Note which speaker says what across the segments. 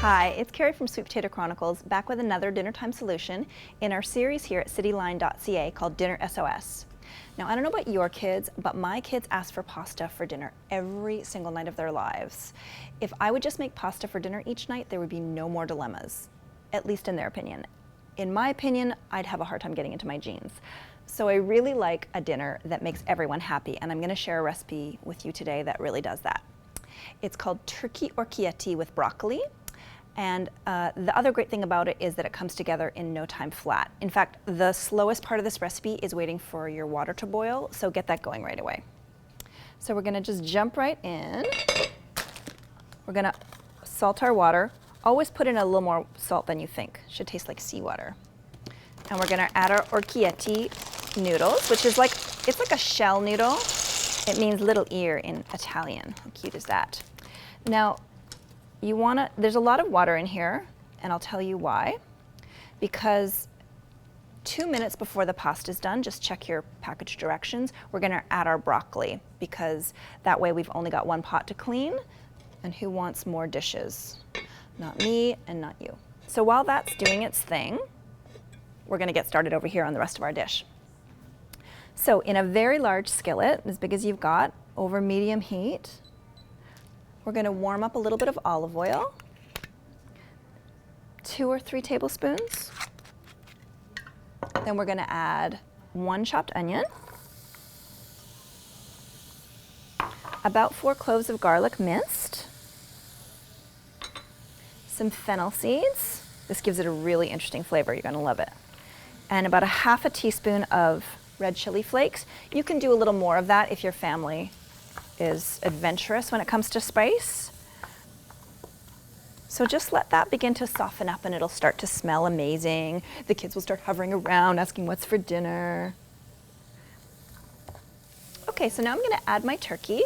Speaker 1: Hi, it's Carrie from Sweet Potato Chronicles, back with another dinner time solution in our series here at cityline.ca called Dinner S.O.S. Now, I don't know about your kids, but my kids ask for pasta for dinner every single night of their lives. If I would just make pasta for dinner each night, there would be no more dilemmas, at least in their opinion. In my opinion, I'd have a hard time getting into my jeans. So I really like a dinner that makes everyone happy, and I'm going to share a recipe with you today that really does that. It's called turkey orecchiette with broccoli. And the other great thing about it is that it comes together in no time flat. In fact, the slowest part of this recipe is waiting for your water to boil, so get that going right away. So we're gonna just jump right in. We're gonna salt our water. Always put in a little more salt than you think. Should taste like seawater. And we're gonna add our orecchiette noodles, which is it's like a shell noodle. It means little ear in Italian. How cute is that? Now, there's a lot of water in here, and I'll tell you why. Because 2 minutes before the pasta is done, just check your package directions, we're gonna add our broccoli, because that way we've only got one pot to clean, and who wants more dishes? Not me and not you. So while that's doing its thing, we're gonna get started over here on the rest of our dish. So in a very large skillet, as big as you've got, over medium heat, we're going to warm up a little bit of olive oil, 2 or 3 tablespoons. Then we're going to add 1 chopped onion, about 4 cloves of garlic minced, some fennel seeds. This gives it a really interesting flavor. You're going to love it. And about a half a teaspoon of red chili flakes. You can do a little more of that if your family is adventurous when it comes to spice. So just let that begin to soften up and it'll start to smell amazing. The kids will start hovering around asking what's for dinner. Okay, so now I'm gonna add my turkey.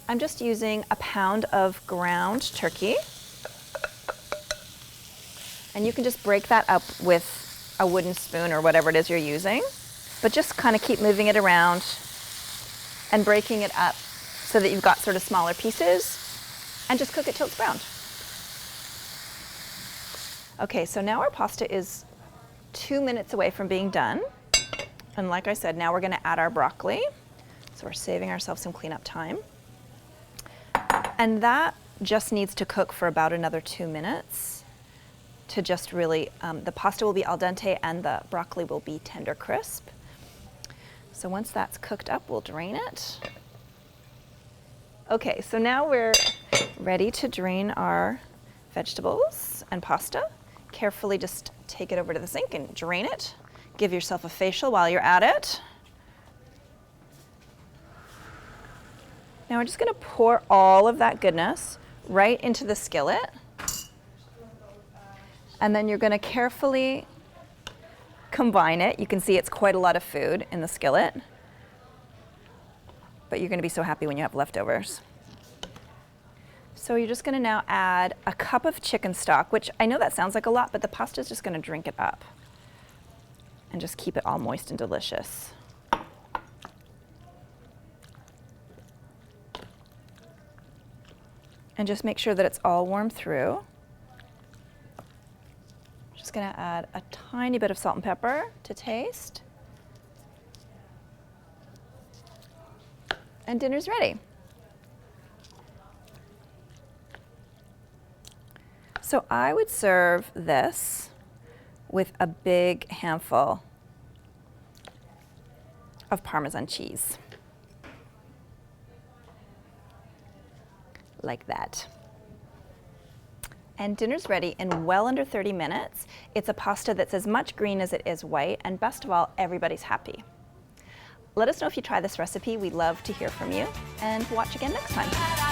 Speaker 1: I'm just using a pound of ground turkey. And you can just break that up with a wooden spoon or whatever it is you're using. But just kind of keep moving it around and breaking it up so that you've got sort of smaller pieces, and just cook it till it's browned. Okay, so now our pasta is 2 minutes away from being done. And like I said, now we're gonna add our broccoli. So we're saving ourselves some cleanup time. And that just needs to cook for about another 2 minutes to just really, the pasta will be al dente and the broccoli will be tender crisp. So once that's cooked up, we'll drain it. Okay, so now we're ready to drain our vegetables and pasta. Carefully just take it over to the sink and drain it. Give yourself a facial while you're at it. Now we're just gonna pour all of that goodness right into the skillet. And then you're gonna carefully combine it. You can see it's quite a lot of food in the skillet. But you're gonna be so happy when you have leftovers. So you're just gonna now add a cup of chicken stock, which I know that sounds like a lot, but the pasta is just gonna drink it up and just keep it all moist and delicious. And just make sure that it's all warm through. Just gonna add a tiny bit of salt and pepper to taste. And dinner's ready. So I would serve this with a big handful of Parmesan cheese. Like that. And dinner's ready in well under 30 minutes. It's a pasta that's as much green as it is white, and best of all, everybody's happy. Let us know if you try this recipe. We'd love to hear from you, and watch again next time.